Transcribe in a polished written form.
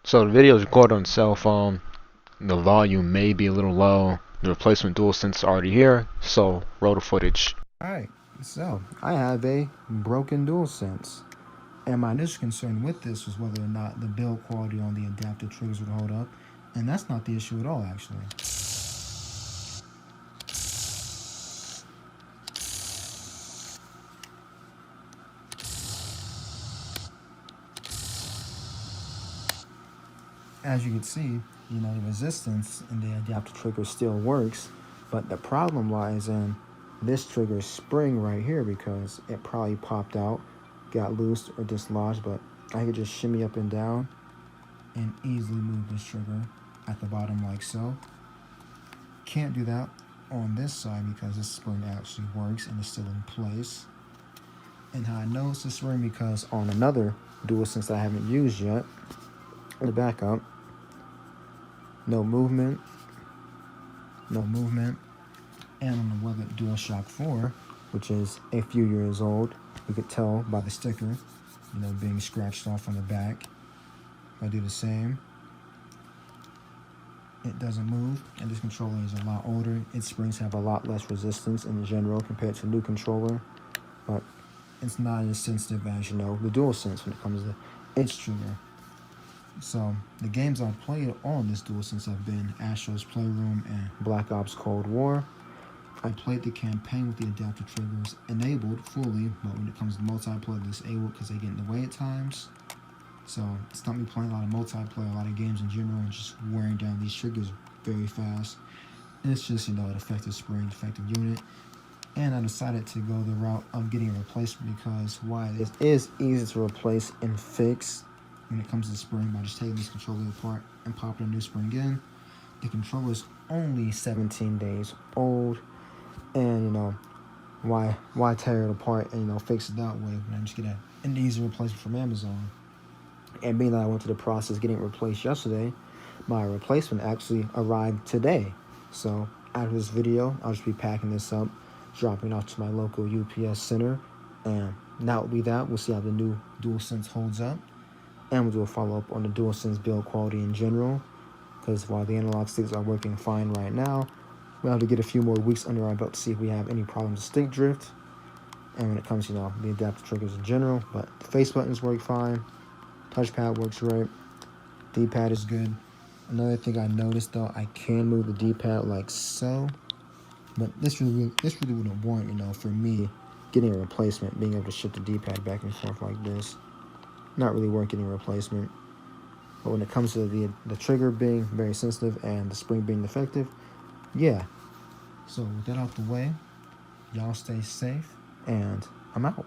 So the video is recorded on cell phone. The volume may be a little low. The replacement DualSense already here, so roll the footage. Alright, so I have a broken DualSense. And my initial concern with this was whether or not the build quality on the adaptive triggers would hold up. And that's not the issue at all, actually. As you can see, the resistance in the adaptive trigger still works, but the problem lies in this trigger spring right here because it probably popped out, got loose or dislodged, but I could just shimmy up and down and easily move this trigger at the bottom like so. Can't do that on this side because this spring actually works and is still in place. And how I know it's a spring because on another DualSense that I haven't used yet, the backup, no movement, and on the Weathered DualShock 4, which is a few years old, you could tell by the sticker, being scratched off on the back. If I do the same, it doesn't move, and this controller is a lot older. Its springs have a lot less resistance in general compared to the new controller, but it's not as sensitive as, the DualSense when it comes to its trigger. So the games I've played on this DualSense have been Astro's Playroom and Black Ops Cold War. I played the campaign with the adaptive triggers enabled fully, but when it comes to multiplayer, disabled because they get in the way at times. So it's not me playing a lot of multiplayer, a lot of games in general, and just wearing down these triggers very fast. And it's just, an effective spring, defective unit. And I decided to go the route of getting a replacement because while it is easy to replace and fix when it comes to the spring by just taking this controller apart and popping a new spring in, the controller is only 17 days old. And, why tear it apart and, fix it that way when I just get an easy replacement from Amazon? And being that I went through the process of getting it replaced yesterday, my replacement actually arrived today. So after this video, I'll just be packing this up, dropping it off to my local UPS center, and that will be that. We'll see how the new DualSense holds up, and we'll do a follow-up on the DualSense build quality in general, because while the analog sticks are working fine right now, we'll have to get a few more weeks under our belt to see if we have any problems with stick drift, and when it comes to, the adaptive triggers in general. But the face buttons work fine, touchpad works great, D-pad is good. Another thing I noticed though, I can move the D-pad like so, but this really wouldn't warrant, for me getting a replacement, being able to shift the D-pad back and forth like this. Not really worth getting a replacement. But when it comes to the trigger being very sensitive and the spring being defective, yeah. So with that out the way, y'all stay safe, and I'm out.